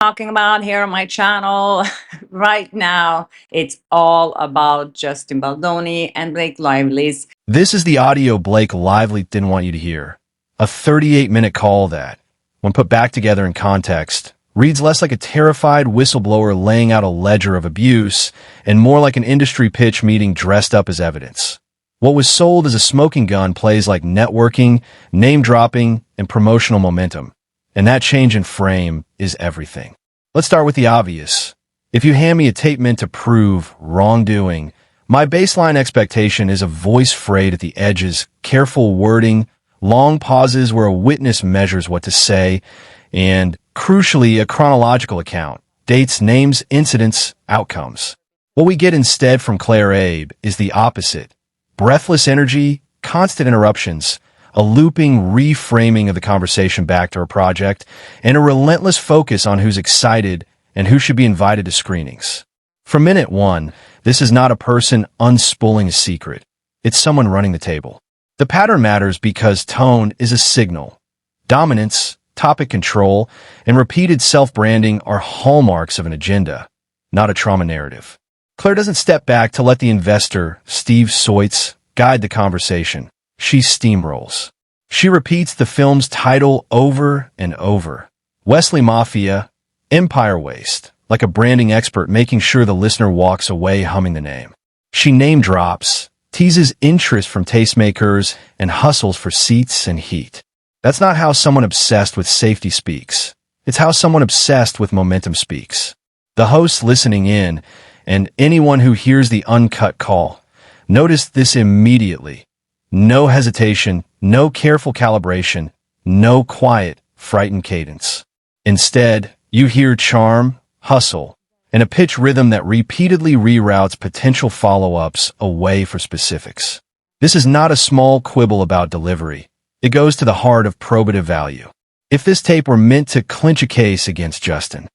talking about here on my channel right now. It's all about Justin Baldoni and Blake Lively's. This is the audio Blake Lively didn't want you to hear. A 38-minute call that, when put back together in context, reads less like a terrified whistleblower laying out a ledger of abuse and more like an industry pitch meeting dressed up as evidence. What was sold as a smoking gun plays like networking, name-dropping, and promotional momentum. And that change in frame is everything. Let's start with the obvious. If you hand me a tape meant to prove wrongdoing, my baseline expectation is a voice frayed at the edges, careful wording, long pauses where a witness measures what to say, and, crucially, a chronological account, dates, names, incidents, outcomes. What we get instead from Claire Abe is the opposite. Breathless energy, constant interruptions, a looping reframing of the conversation back to her project, and a relentless focus on who's excited and who should be invited to screenings. From minute one, this is not a person unspooling a secret. It's someone running the table. The pattern matters because tone is a signal. Dominance, topic control, and repeated self-branding are hallmarks of an agenda, not a trauma narrative. Claire doesn't step back to let the investor, Steve Soitz, guide the conversation. She steamrolls. She repeats the film's title over and over. Wesley Mafia, Empire Waste, like a branding expert making sure the listener walks away humming the name. She name drops, teases interest from tastemakers, and hustles for seats and heat. That's not how someone obsessed with safety speaks. It's how someone obsessed with momentum speaks. The host listening in, and anyone who hears the uncut call, notice this immediately. No hesitation, no careful calibration, no quiet, frightened cadence. Instead, you hear charm, hustle, and a pitch rhythm that repeatedly reroutes potential follow-ups away for specifics. This is not a small quibble about delivery. It goes to the heart of probative value. If this tape were meant to clinch a case against Justin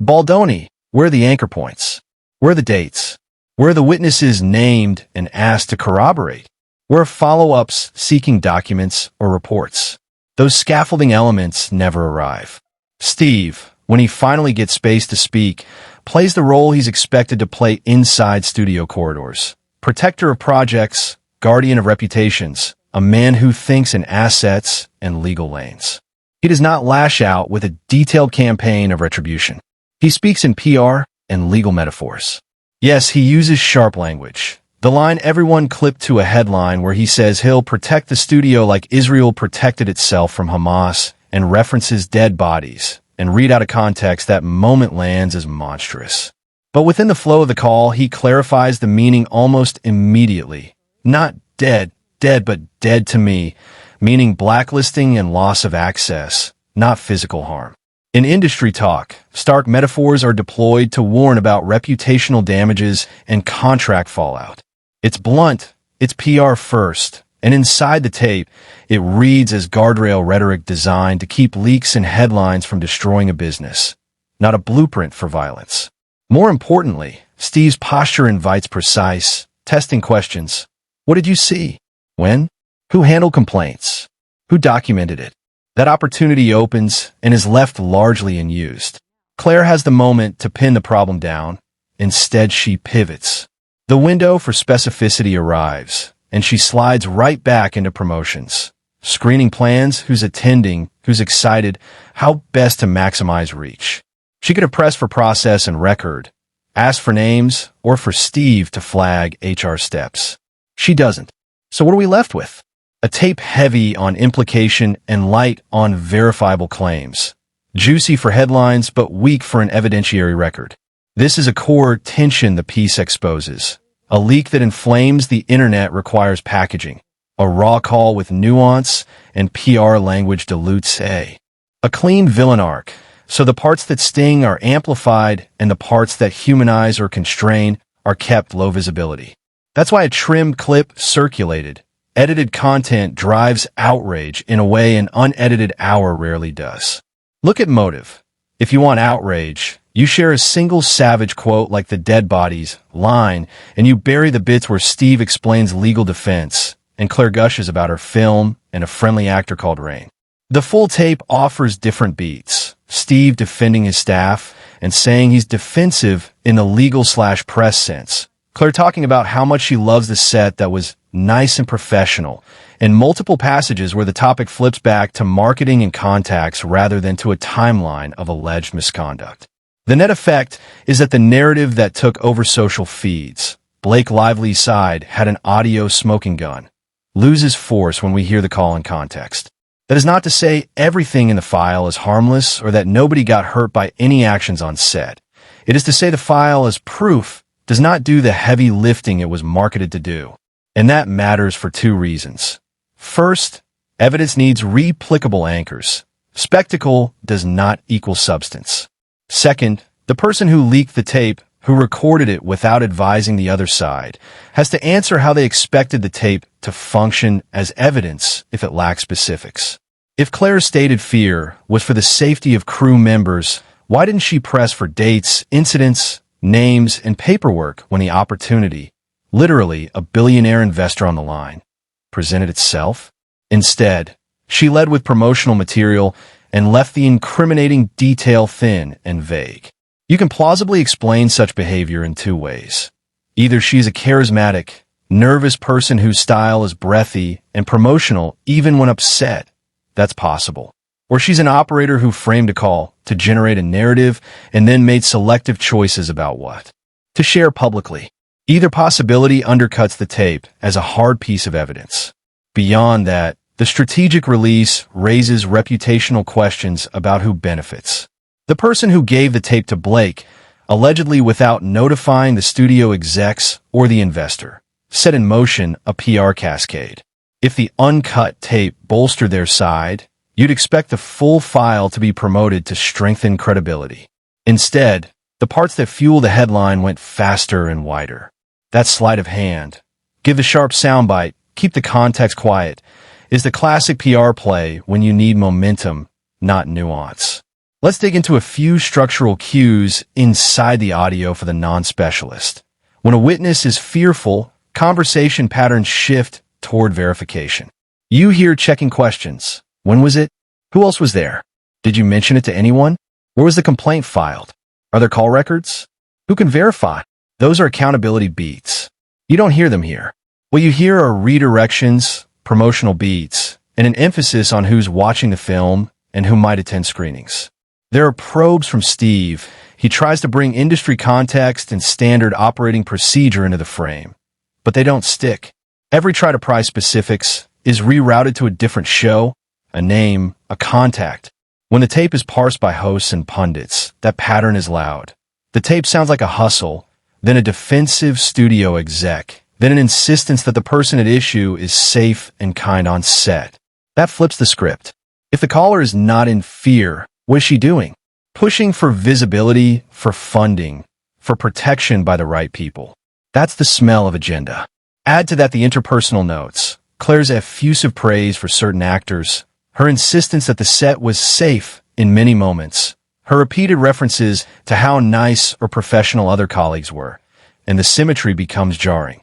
Baldoni, where are the anchor points? Where are the dates? Where are the witnesses named and asked to corroborate? Where are follow-ups seeking documents or reports? Those scaffolding elements never arrive. Steve, when he finally gets space to speak, plays the role he's expected to play inside studio corridors. Protector of projects, guardian of reputations, a man who thinks in assets and legal lanes. He does not lash out with a detailed campaign of retribution. He speaks in PR and legal metaphors. Yes, he uses sharp language. The line everyone clipped to a headline where he says he'll protect the studio like Israel protected itself from Hamas and references dead bodies and read out of context that moment lands as monstrous. But within the flow of the call, he clarifies the meaning almost immediately. Not dead, but dead to me, meaning blacklisting and loss of access, not physical harm. In industry talk, stark metaphors are deployed to warn about reputational damages and contract fallout. It's blunt, it's PR first, and inside the tape, it reads as guardrail rhetoric designed to keep leaks and headlines from destroying a business, not a blueprint for violence. More importantly, Steve's posture invites precise, testing questions. What did you see? When? Who handled complaints? Who documented it? That opportunity opens and is left largely unused. Claire has the moment to pin the problem down. Instead, she pivots. The window for specificity arrives, and she slides right back into promotions. Screening plans, who's attending, who's excited, how best to maximize reach. She could have pressed for process and record, asked for names, or for Steve to flag HR steps. She doesn't. So what are we left with? A tape heavy on implication and light on verifiable claims. Juicy for headlines, but weak for an evidentiary record. This is a core tension the piece exposes. A leak that inflames the internet requires packaging. A raw call with nuance and PR language dilutes a clean villain arc. So the parts that sting are amplified and the parts that humanize or constrain are kept low visibility. That's why a trimmed clip circulated. Edited content drives outrage in a way an unedited hour rarely does. Look at motive. If you want outrage, you share a single savage quote like the dead bodies line, and you bury the bits where Steve explains legal defense and Claire gushes about her film and a friendly actor called Rain. The full tape offers different beats. Steve defending his staff and saying he's defensive in the legal/press sense. Claire talking about how much she loves the set that was nice and professional, and multiple passages where the topic flips back to marketing and contacts rather than to a timeline of alleged misconduct. The net effect is that the narrative that took over social feeds, Blake Lively's side had an audio smoking gun, loses force when we hear the call in context. That is not to say everything in the file is harmless or that nobody got hurt by any actions on set. It is to say the file as proof does not do the heavy lifting it was marketed to do. And that matters for two reasons. First, evidence needs replicable anchors. Spectacle does not equal substance. Second, the person who leaked the tape, who recorded it without advising the other side, has to answer how they expected the tape to function as evidence if it lacks specifics. If Claire's stated fear was for the safety of crew members, why didn't she press for dates, incidents, names, and paperwork when the opportunity, literally a billionaire investor on the line, presented itself? Instead, she led with promotional material and left the incriminating detail thin and vague. You can plausibly explain such behavior in two ways. Either she's a charismatic, nervous person whose style is breathy and promotional even when upset. That's possible. Or she's an operator who framed a call to generate a narrative and then made selective choices about what to share publicly. Either possibility undercuts the tape as a hard piece of evidence. Beyond that, the strategic release raises reputational questions about who benefits. The person who gave the tape to Blake, allegedly without notifying the studio execs or the investor, set in motion a PR cascade. If the uncut tape bolstered their side, you'd expect the full file to be promoted to strengthen credibility. Instead, the parts that fuel the headline went faster and wider. That sleight of hand, give the sharp soundbite, keep the context quiet, is the classic PR play when you need momentum, not nuance. Let's dig into a few structural cues inside the audio for the non-specialist. When a witness is fearful, conversation patterns shift toward verification. You hear checking questions. When was it? Who else was there? Did you mention it to anyone? Where was the complaint filed? Are there call records? Who can verify? Those are accountability beats. You don't hear them here. What you hear are redirections, promotional beats, and an emphasis on who's watching the film and who might attend screenings. There are probes from Steve. He tries to bring industry context and standard operating procedure into the frame, but they don't stick. Every try to pry specifics is rerouted to a different show, a name, a contact. When the tape is parsed by hosts and pundits, that pattern is loud. The tape sounds like a hustle, then a defensive studio exec, then an insistence that the person at issue is safe and kind on set. That flips the script. If the caller is not in fear, what is she doing? Pushing for visibility, for funding, for protection by the right people. That's the smell of agenda. Add to that the interpersonal notes, Claire's effusive praise for certain actors, her insistence that the set was safe in many moments, her repeated references to how nice or professional other colleagues were, and the symmetry becomes jarring.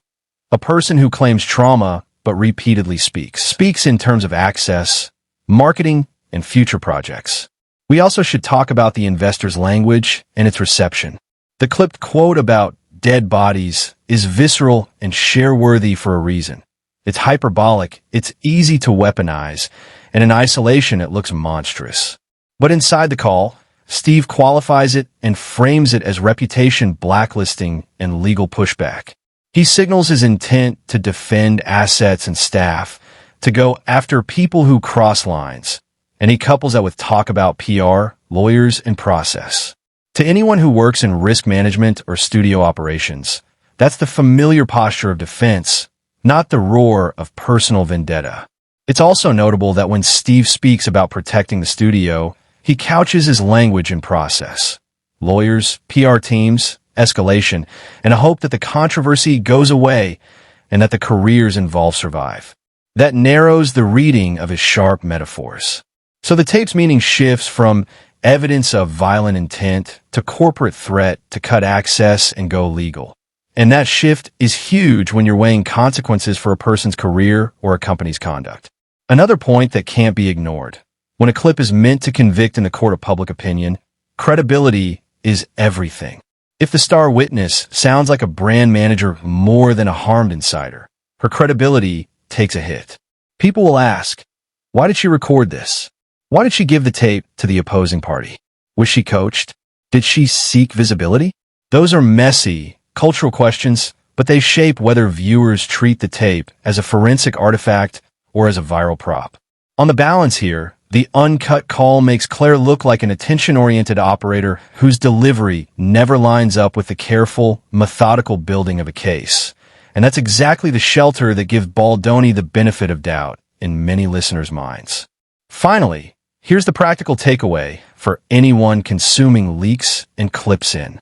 A person who claims trauma but repeatedly speaks in terms of access, marketing, and future projects. We also should talk about the investor's language and its reception. The clipped quote about dead bodies is visceral and share-worthy for a reason. It's hyperbolic, it's easy to weaponize, and in isolation it looks monstrous. But inside the call, Steve qualifies it and frames it as reputation blacklisting and legal pushback. He signals his intent to defend assets and staff, to go after people who cross lines, and he couples that with talk about PR, lawyers, and process. To anyone who works in risk management or studio operations, that's the familiar posture of defense, not the roar of personal vendetta. It's also notable that when Steve speaks about protecting the studio, he couches his language in process. Lawyers, PR teams, escalation, and a hope that the controversy goes away and that the careers involved survive. That narrows the reading of his sharp metaphors. So the tape's meaning shifts from evidence of violent intent to corporate threat to cut access and go legal. And that shift is huge when you're weighing consequences for a person's career or a company's conduct. Another point that can't be ignored. When a clip is meant to convict in the court of public opinion, credibility is everything. If the star witness sounds like a brand manager more than a harmed insider, her credibility takes a hit. People will ask, why did she record this? Why did she give the tape to the opposing party? Was she coached? Did she seek visibility? Those are messy, cultural questions, but they shape whether viewers treat the tape as a forensic artifact or as a viral prop. On the balance here, the uncut call makes Claire look like an attention-oriented operator whose delivery never lines up with the careful, methodical building of a case. And that's exactly the shelter that gives Baldoni the benefit of doubt in many listeners' minds. Finally, here's the practical takeaway for anyone consuming leaks and clips in.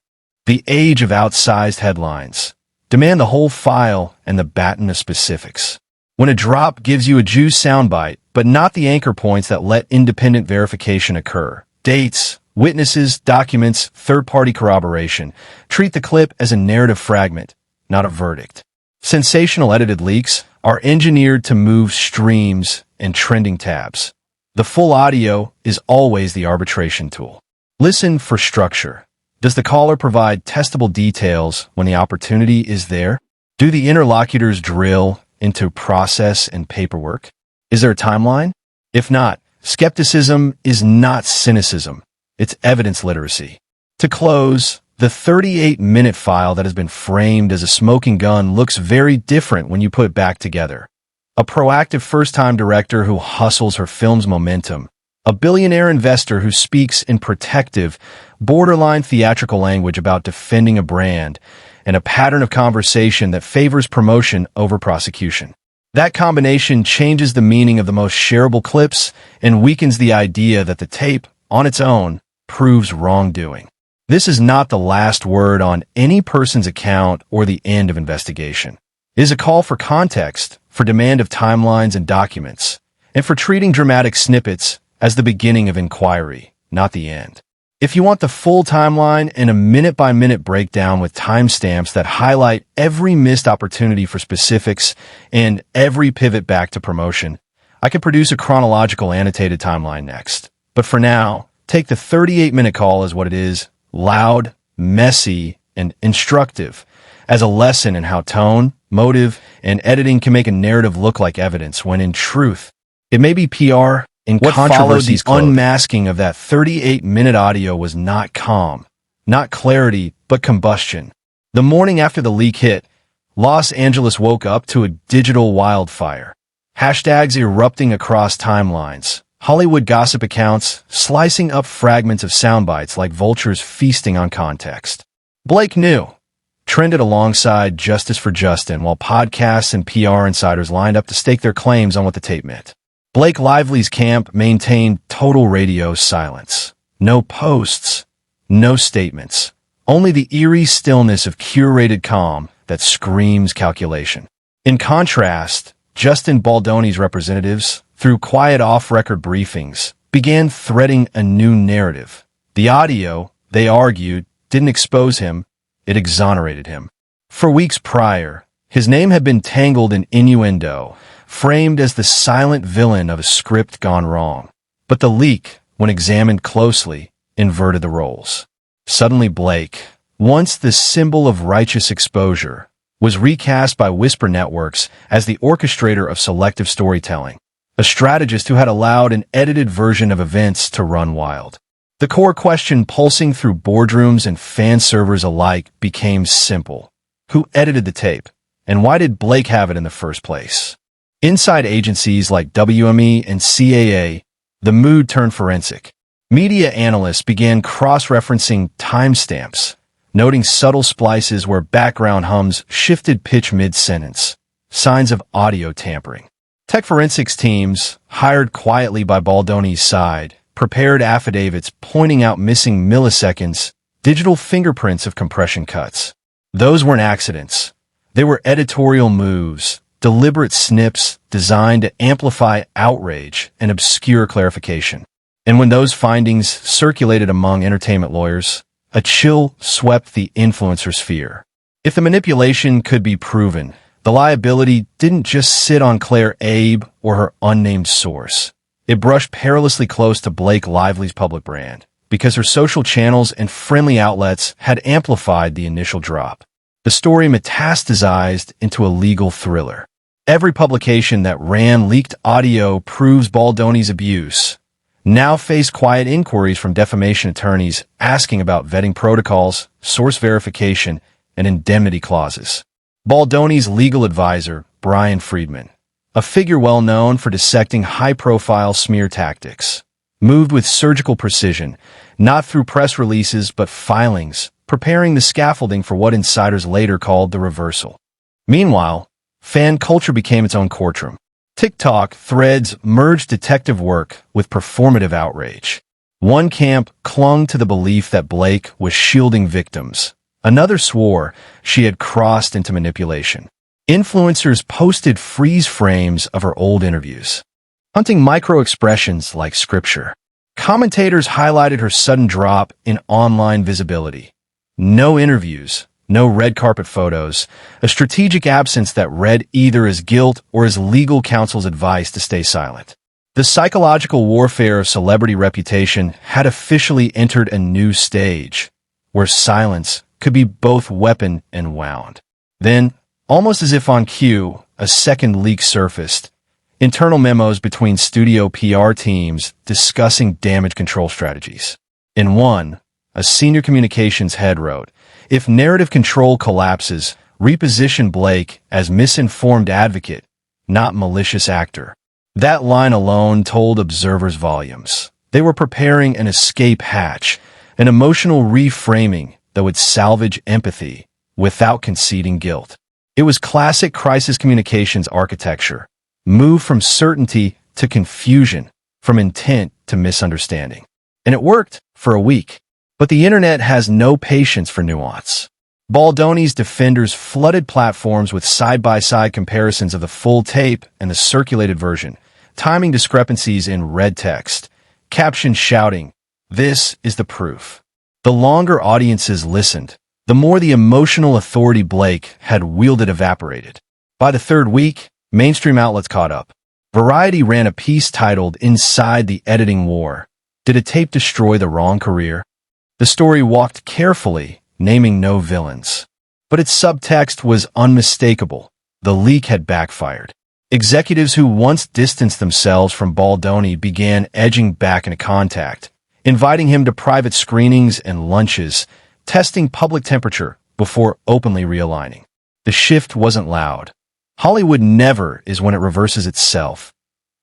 The age of outsized headlines. Demand the whole file and the baton of specifics. When a drop gives you a juice soundbite, but not the anchor points that let independent verification occur. Dates, witnesses, documents, third-party corroboration. Treat the clip as a narrative fragment, not a verdict. Sensational edited leaks are engineered to move streams and trending tabs. The full audio is always the arbitration tool. Listen for structure. Does the caller provide testable details when the opportunity is there? Do the interlocutors drill into process and paperwork? Is there a timeline? If not, skepticism is not cynicism. It's evidence literacy. To close, the 38-minute file that has been framed as a smoking gun looks very different when you put it back together. A proactive first-time director who hustles her film's momentum. A billionaire investor who speaks in protective, borderline theatrical language about defending a brand, and a pattern of conversation that favors promotion over prosecution. That combination changes the meaning of the most shareable clips and weakens the idea that the tape, on its own, proves wrongdoing. This is not the last word on any person's account or the end of investigation. It is a call for context, for demand of timelines and documents, and for treating dramatic snippets as the beginning of inquiry, not the end. If you want the full timeline and a minute-by-minute breakdown with timestamps that highlight every missed opportunity for specifics and every pivot back to promotion, I could produce a chronological annotated timeline next. But for now, take the 38-minute call as what it is, loud, messy, and instructive, as a lesson in how tone, motive, and editing can make a narrative look like evidence when in truth, it may be PR. In what followed the unmasking of that 38-minute audio was not calm, not clarity, but combustion. The morning after the leak hit, Los Angeles woke up to a digital wildfire. Hashtags erupting across timelines. Hollywood gossip accounts slicing up fragments of soundbites like vultures feasting on context. Blake knew. Trended alongside Justice for Justin while podcasts and PR insiders lined up to stake their claims on what the tape meant. Blake Lively's camp maintained total radio silence. No posts, no statements. Only the eerie stillness of curated calm that screams calculation. In contrast, Justin Baldoni's representatives, through quiet off-record briefings, began threading a new narrative. The audio, they argued, didn't expose him, it exonerated him. For weeks prior, his name had been tangled in innuendo, framed as the silent villain of a script gone wrong. But the leak, when examined closely, inverted the roles. Suddenly Blake, once the symbol of righteous exposure, was recast by Whisper Networks as the orchestrator of selective storytelling, a strategist who had allowed an edited version of events to run wild. The core question pulsing through boardrooms and fan servers alike became simple. Who edited the tape? And why did Blake have it in the first place? Inside agencies like WME and CAA, the mood turned forensic. Media analysts began cross-referencing timestamps, noting subtle splices where background hums shifted pitch mid-sentence, signs of audio tampering. Tech forensics teams, hired quietly by Baldoni's side, prepared affidavits pointing out missing milliseconds, digital fingerprints of compression cuts. Those weren't accidents. They were editorial moves, deliberate snips designed to amplify outrage and obscure clarification. And when those findings circulated among entertainment lawyers, a chill swept the influencer sphere. If the manipulation could be proven, the liability didn't just sit on Claire Abe or her unnamed source. It brushed perilously close to Blake Lively's public brand, because her social channels and friendly outlets had amplified the initial drop. The story metastasized into a legal thriller. Every publication that ran leaked audio proves Baldoni's abuse now faced quiet inquiries from defamation attorneys asking about vetting protocols, source verification, and indemnity clauses. Baldoni's legal advisor, Brian Friedman, a figure well known for dissecting high-profile smear tactics, moved with surgical precision, not through press releases but filings, preparing the scaffolding for what insiders later called the reversal. Meanwhile, fan culture became its own courtroom. TikTok threads merged detective work with performative outrage. One camp clung to the belief that Blake was shielding victims. Another swore she had crossed into manipulation. Influencers posted freeze frames of her old interviews, hunting micro-expressions like scripture. Commentators highlighted her sudden drop in online visibility. No interviews, no red carpet photos, a strategic absence that read either as guilt or as legal counsel's advice to stay silent. The psychological warfare of celebrity reputation had officially entered a new stage, where silence could be both weapon and wound. Then, almost as if on cue, a second leak surfaced. Internal memos between studio PR teams discussing damage control strategies. In one, a senior communications head wrote, "If narrative control collapses, reposition Blake as misinformed advocate, not malicious actor." That line alone told observers volumes. They were preparing an escape hatch, an emotional reframing that would salvage empathy without conceding guilt. It was classic crisis communications architecture. Move from certainty to confusion, from intent to misunderstanding. And it worked for a week. But the internet has no patience for nuance. Baldoni's defenders flooded platforms with side-by-side comparisons of the full tape and the circulated version, timing discrepancies in red text, captions shouting, "This is the proof." The longer audiences listened, the more the emotional authority Blake had wielded evaporated. By the third week, mainstream outlets caught up. Variety ran a piece titled "Inside the Editing War. Did a tape destroy the wrong career?" The story walked carefully, naming no villains. But its subtext was unmistakable. The leak had backfired. Executives who once distanced themselves from Baldoni began edging back into contact, inviting him to private screenings and lunches, testing public temperature before openly realigning. The shift wasn't loud. Hollywood never is when it reverses itself,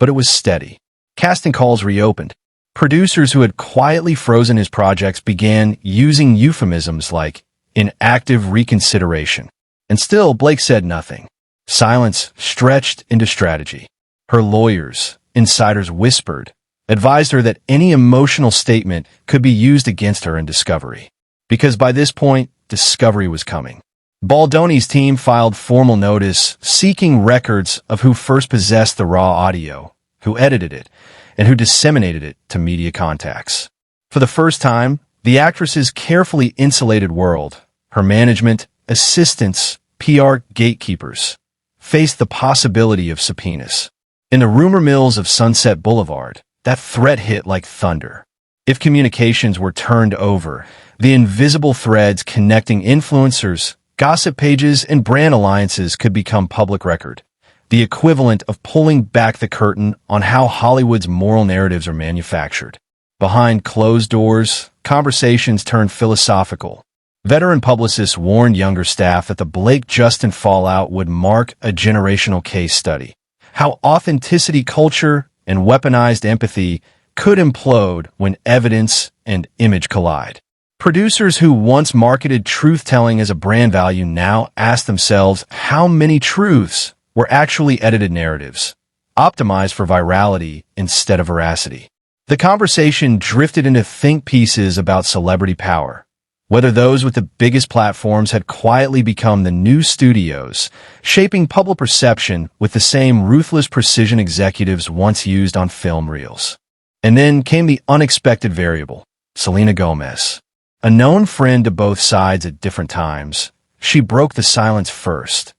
but it was steady. Casting calls reopened. Producers who had quietly frozen his projects began using euphemisms like "in active reconsideration." And still, Blake said nothing. Silence stretched into strategy. Her lawyers, insiders whispered, advised her that any emotional statement could be used against her in discovery. Because by this point, discovery was coming. Baldoni's team filed formal notice seeking records of who first possessed the raw audio, who edited it, and who disseminated it to media contacts. For the first time, the actress's carefully insulated world, her management, assistants, PR gatekeepers, faced the possibility of subpoenas. In the rumor mills of Sunset Boulevard, that threat hit like thunder. If communications were turned over, the invisible threads connecting influencers, gossip pages, and brand alliances could become public record, the equivalent of pulling back the curtain on how Hollywood's moral narratives are manufactured. Behind closed doors, conversations turned philosophical. Veteran publicists warned younger staff that the Blake-Justin fallout would mark a generational case study. How authenticity culture and weaponized empathy could implode when evidence and image collide. Producers who once marketed truth-telling as a brand value now ask themselves how many truths were actually edited narratives, optimized for virality instead of veracity. The conversation drifted into think pieces about celebrity power, whether those with the biggest platforms had quietly become the new studios, shaping public perception with the same ruthless precision executives once used on film reels. And then came the unexpected variable, Selena Gomez. A known friend to both sides at different times, she broke the silence first,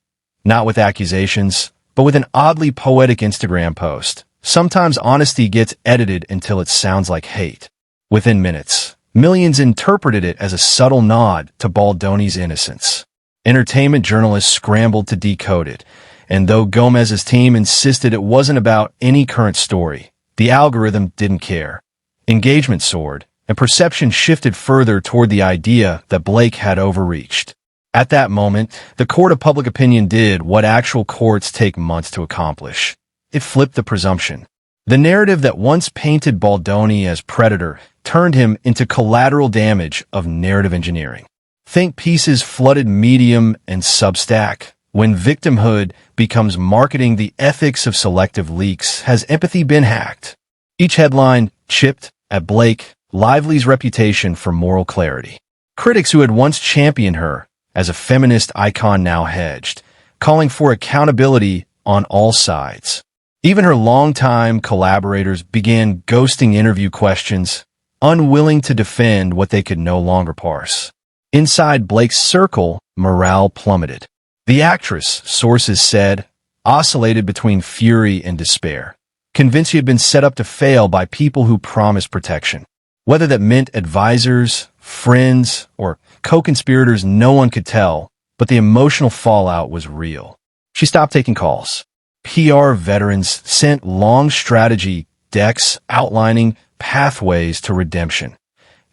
not with accusations, but with an oddly poetic Instagram post, Sometimes honesty gets edited until it sounds like hate. Within minutes, millions interpreted it as a subtle nod to Baldoni's innocence. Entertainment journalists scrambled to decode it, and though Gomez's team insisted it wasn't about any current story, the algorithm didn't care. Engagement soared, and perception shifted further toward the idea that Blake had overreached. At that moment, the court of public opinion did what actual courts take months to accomplish. It flipped the presumption. The narrative that once painted Baldoni as predator turned him into collateral damage of narrative engineering. Think pieces flooded Medium and Substack. When victimhood becomes marketing, the ethics of selective leaks. Has empathy been hacked? Each headline chipped at Blake Lively's reputation for moral clarity. Critics who had once championed her as a feminist icon now hedged, calling for accountability on all sides. Even her longtime collaborators began ghosting interview questions, unwilling to defend what they could no longer parse. Inside Blake's circle, morale plummeted. The actress, sources said, oscillated between fury and despair, convinced she had been set up to fail by people who promised protection. Whether that meant advisors, friends, or co-conspirators, no one could tell, but the emotional fallout was real. She stopped taking calls. PR veterans sent long strategy decks outlining pathways to redemption.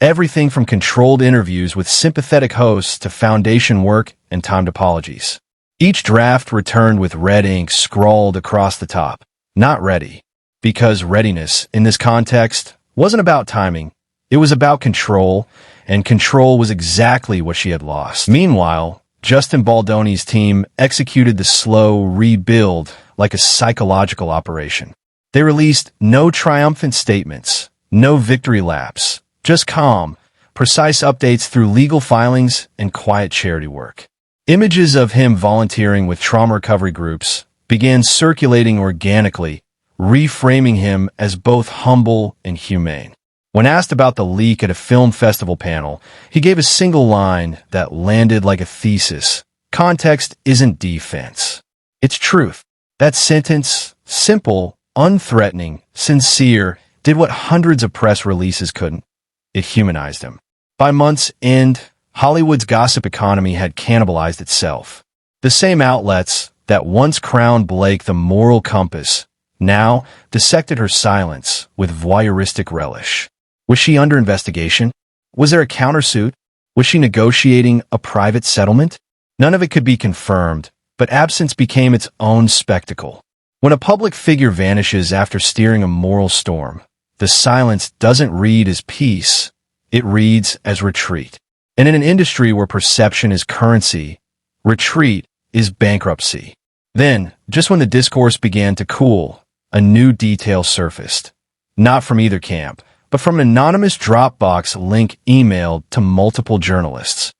Everything from controlled interviews with sympathetic hosts to foundation work and timed apologies. Each draft returned with red ink scrawled across the top. Not ready. Because readiness, in this context, wasn't about timing. It was about control, and control was exactly what she had lost. Meanwhile, Justin Baldoni's team executed the slow rebuild like a psychological operation. They released no triumphant statements, no victory laps, just calm, precise updates through legal filings and quiet charity work. Images of him volunteering with trauma recovery groups began circulating organically, reframing him as both humble and humane. When asked about the leak at a film festival panel, he gave a single line that landed like a thesis. Context isn't defense. It's truth. That sentence, simple, unthreatening, sincere, did what hundreds of press releases couldn't. It humanized him. By month's end, Hollywood's gossip economy had cannibalized itself. The same outlets that once crowned Blake the moral compass now dissected her silence with voyeuristic relish. Was she under investigation? Was there a countersuit? Was she negotiating a private settlement? None of it could be confirmed, but absence became its own spectacle. When a public figure vanishes after steering a moral storm, the silence doesn't read as peace, it reads as retreat. And in an industry where perception is currency, retreat is bankruptcy. Then, just when the discourse began to cool, a new detail surfaced. Not from either camp, but from an anonymous Dropbox link emailed to multiple journalists.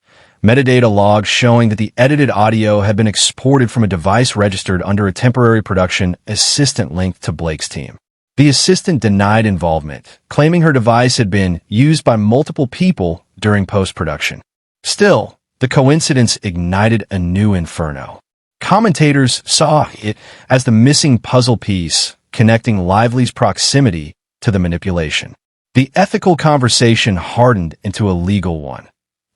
Metadata logs showing that the edited audio had been exported from a device registered under a temporary production assistant linked to Blake's team. The assistant denied involvement, claiming her device had been used by multiple people during post-production. Still, the coincidence ignited a new inferno. Commentators saw it as the missing puzzle piece connecting Lively's proximity to the manipulation. The ethical conversation hardened into a legal one.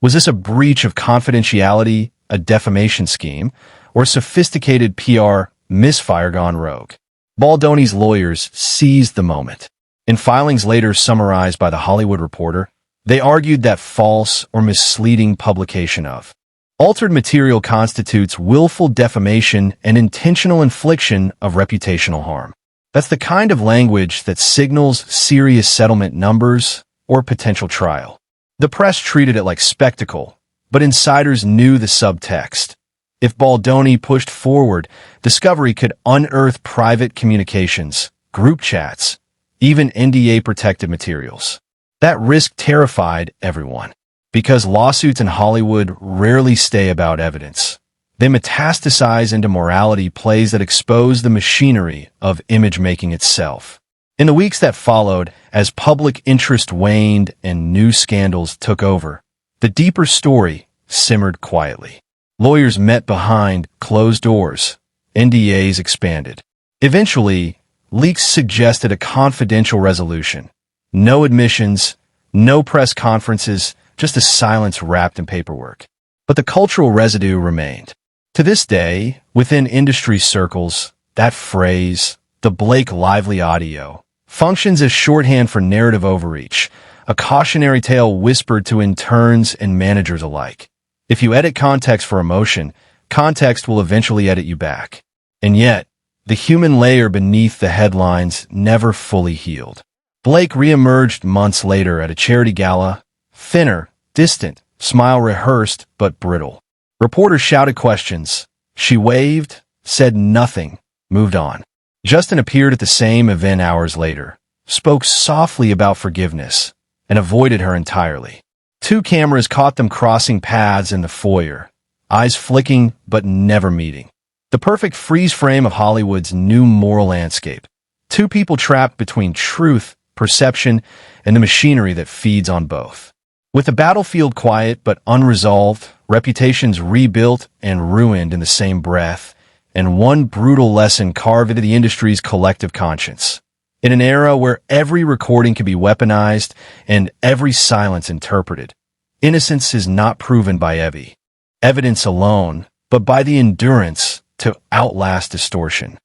Was this a breach of confidentiality, a defamation scheme, or a sophisticated PR misfire gone rogue? Baldoni's lawyers seized the moment. In filings later summarized by The Hollywood Reporter, they argued that false or misleading publication of altered material constitutes willful defamation and intentional infliction of reputational harm. That's the kind of language that signals serious settlement numbers or potential trial. The press treated it like spectacle, but insiders knew the subtext. If Baldoni pushed forward, discovery could unearth private communications, group chats, even NDA-protected materials. That risk terrified everyone, because lawsuits in Hollywood rarely stay about evidence. They metastasize into morality plays that expose the machinery of image-making itself. In the weeks that followed, as public interest waned and new scandals took over, the deeper story simmered quietly. Lawyers met behind closed doors. NDAs expanded. Eventually, Leaks suggested a confidential resolution. No admissions, no press conferences, just a silence wrapped in paperwork. But the cultural residue remained. To this day, within industry circles, that phrase, the Blake Lively audio, functions as shorthand for narrative overreach, a cautionary tale whispered to interns and managers alike. If you edit context for emotion, context will eventually edit you back. And yet, the human layer beneath the headlines never fully healed. Blake reemerged months later at a charity gala, thinner, distant, smile rehearsed but brittle. Reporters shouted questions. She waved, said nothing, moved on. Justin appeared at the same event hours later, spoke softly about forgiveness, and avoided her entirely. 2 cameras caught them crossing paths in the foyer, eyes flicking but never meeting. The perfect freeze frame of Hollywood's new moral landscape. 2 people trapped between truth, perception, and the machinery that feeds on both. With the battlefield quiet but unresolved, reputations rebuilt and ruined in the same breath, and one brutal lesson carved into the industry's collective conscience. In an era where every recording can be weaponized and every silence interpreted, innocence is not proven by evidence alone, but by the endurance to outlast distortion.